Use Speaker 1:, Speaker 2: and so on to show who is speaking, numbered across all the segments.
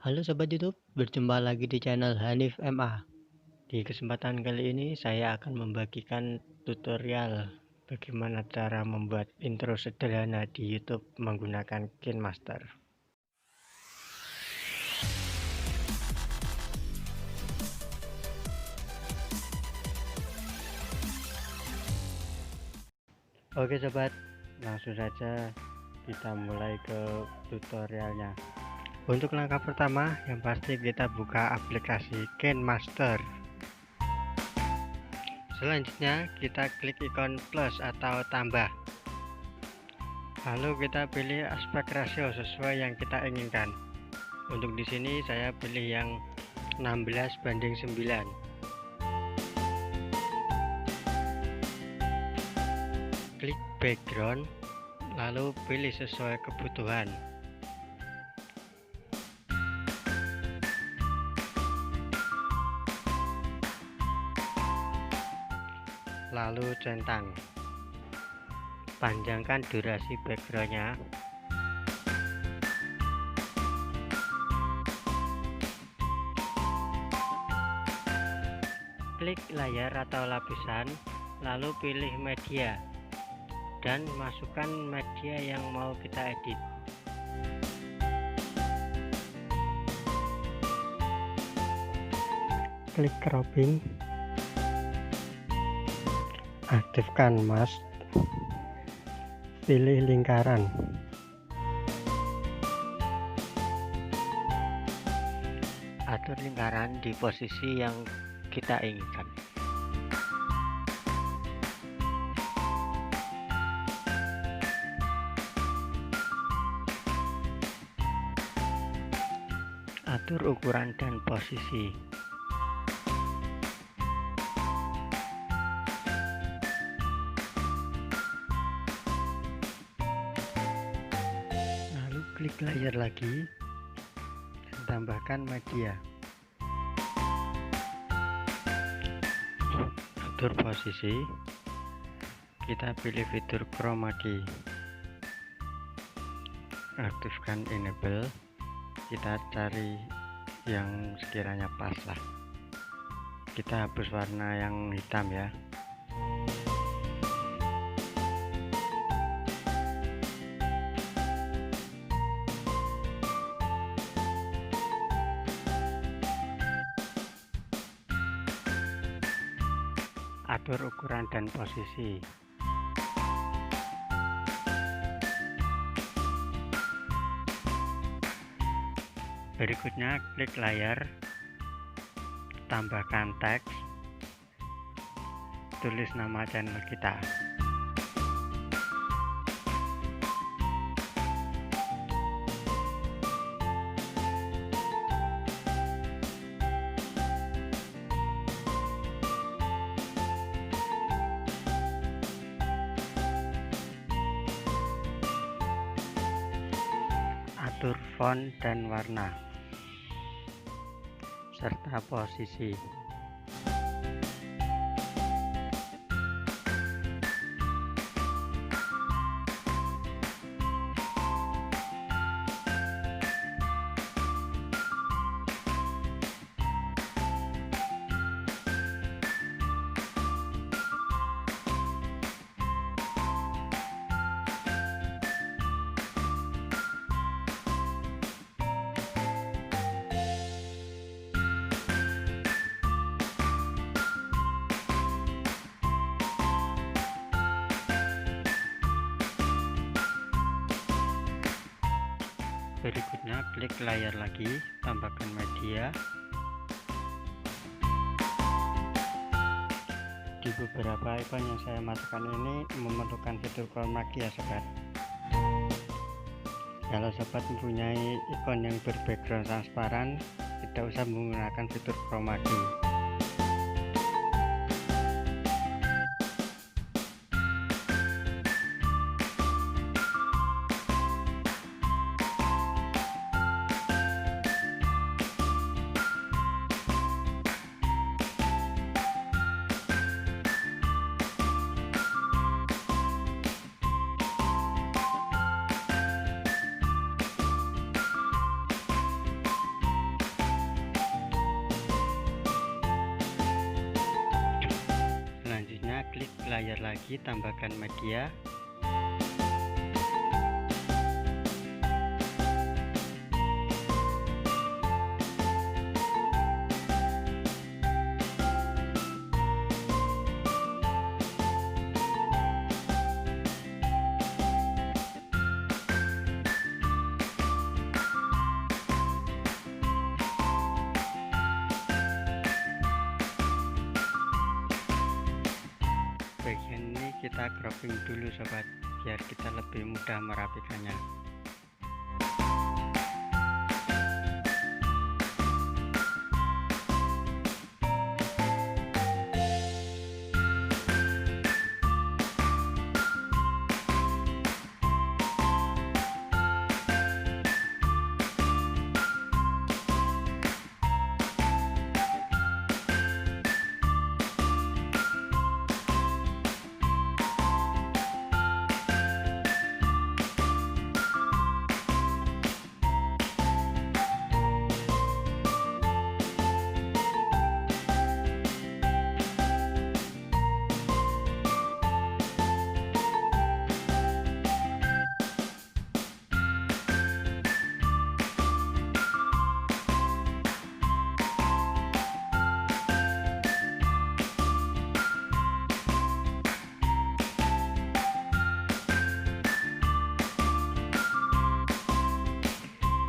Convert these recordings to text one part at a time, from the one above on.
Speaker 1: Halo sobat YouTube, berjumpa lagi di channel HANIF MA. Di kesempatan kali ini saya akan membagikan tutorial bagaimana cara membuat intro sederhana di YouTube menggunakan KineMaster. Oke sobat, langsung saja kita mulai ke tutorialnya. Untuk langkah pertama, yang pasti kita buka aplikasi KineMaster. Selanjutnya kita klik ikon plus atau tambah. Lalu kita pilih aspek rasio sesuai yang kita inginkan. Untuk di sini saya pilih yang 16:9. Klik background, lalu pilih sesuai kebutuhan. Lalu centang. Panjangkan durasi backgroundnya. Klik layar atau lapisan, lalu pilih media dan masukkan media yang mau kita edit. Klik cropping, aktifkan mask, pilih lingkaran. Atur lingkaran di posisi yang kita inginkan. Atur ukuran dan posisi. Lalu klik layar lagi dan tambahkan media. Atur posisi. Kita pilih fitur chroma key. Aktifkan enable. Kita cari yang sekiranya pas lah. Kita hapus warna yang hitam ya. Atur ukuran dan posisi. Berikutnya klik layar, tambahkan teks, tulis nama channel kita. Atur font dan warna serta posisi. Berikutnya klik layar lagi, tambahkan media. Di beberapa ikon yang saya masukkan ini memerlukan fitur chroma key ya sobat. Kalau sobat mempunyai ikon yang berbackground transparan, tidak usah menggunakan fitur chroma key. layar lagi, tambahkan media. Bagian ini kita cropping dulu sobat, biar kita lebih mudah merapikannya.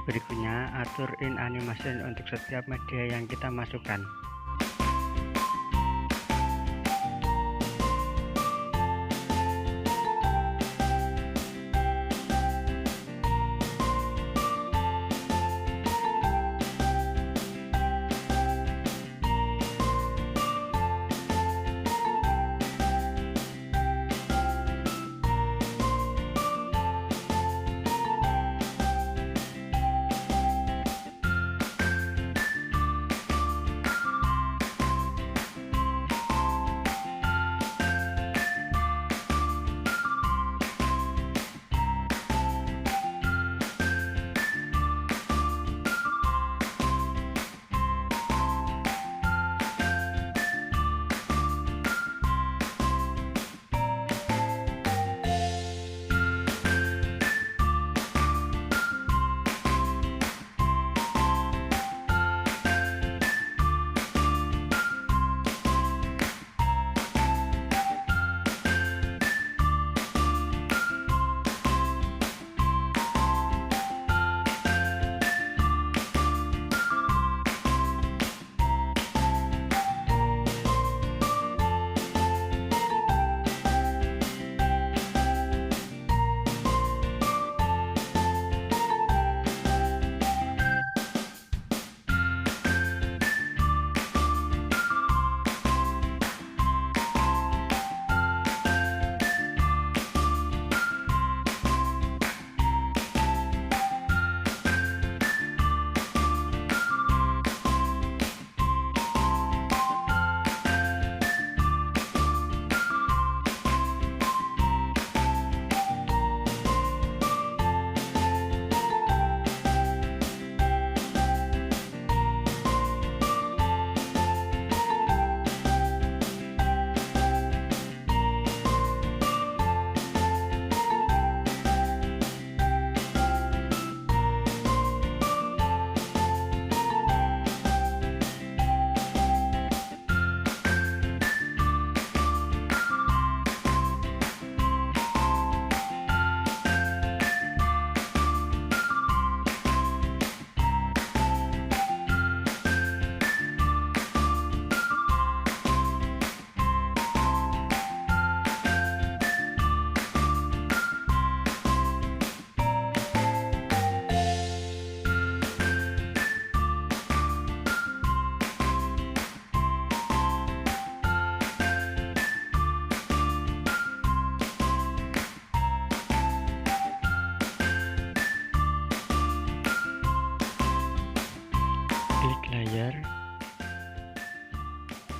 Speaker 1: Berikutnya, atur in animation untuk setiap media yang kita masukkan.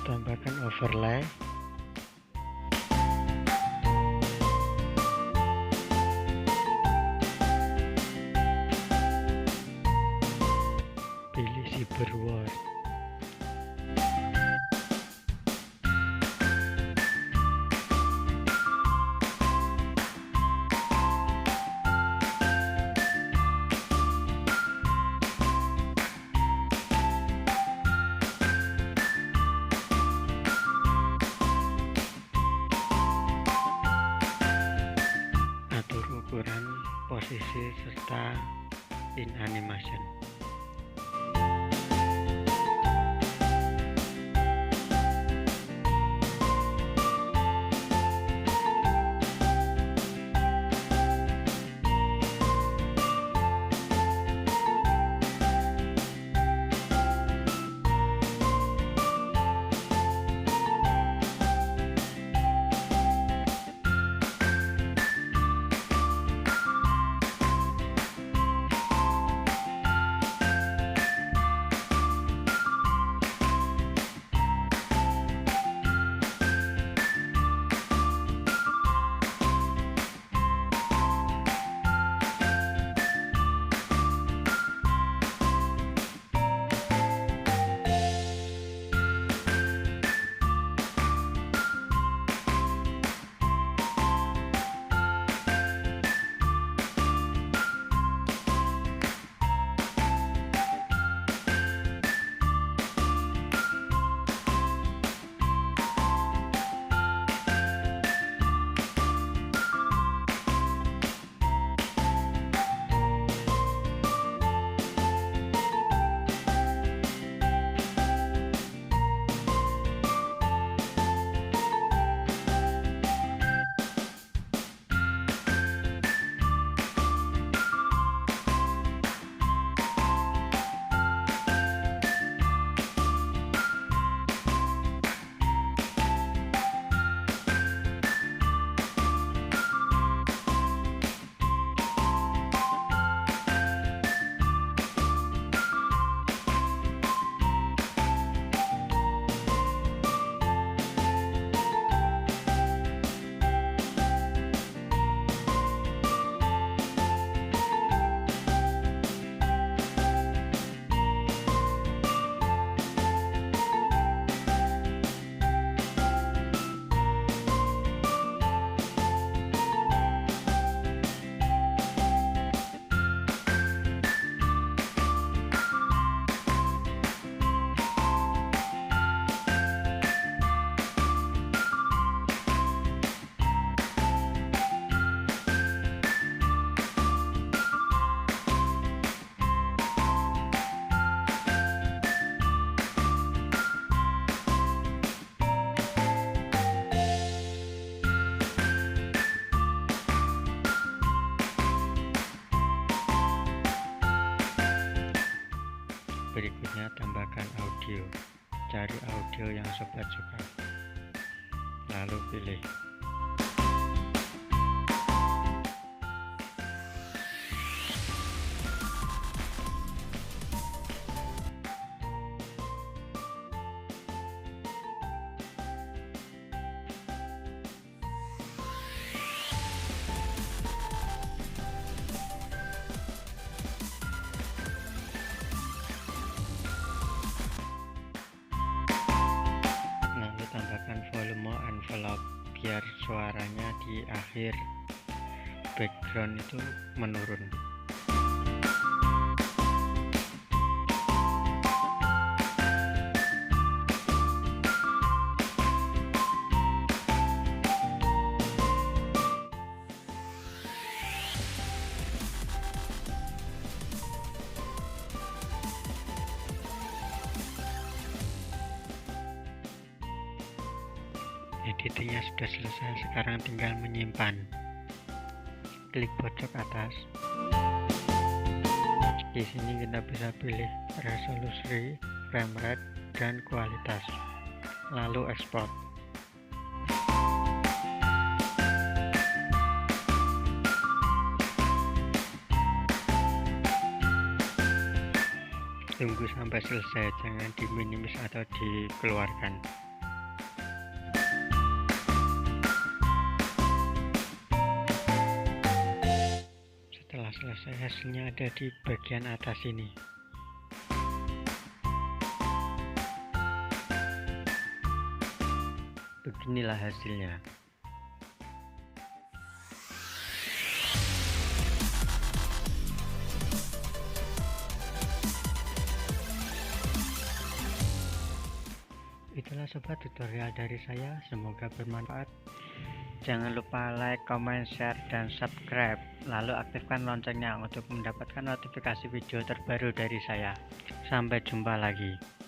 Speaker 1: tambahkan overlay. Pilih cyberword. presisi serta in animation. Berikutnya tambahkan audio. Cari audio yang sobat suka, lalu pilih. Tambahkan volume envelope biar suaranya di akhir background itu menurun. Editingnya sudah selesai, sekarang tinggal menyimpan. Klik pojok atas. Di sini kita bisa pilih resolusi, frame rate, dan kualitas. Lalu ekspor. Tunggu sampai selesai, jangan diminimis atau dikeluarkan. Setelah selesai, hasilnya ada di bagian atas ini. Beginilah hasilnya. Itulah sobat tutorial dari saya, semoga bermanfaat. Jangan lupa like, comment, share, dan subscribe. Lalu aktifkan loncengnya untuk mendapatkan notifikasi video terbaru dari saya. Sampai jumpa lagi.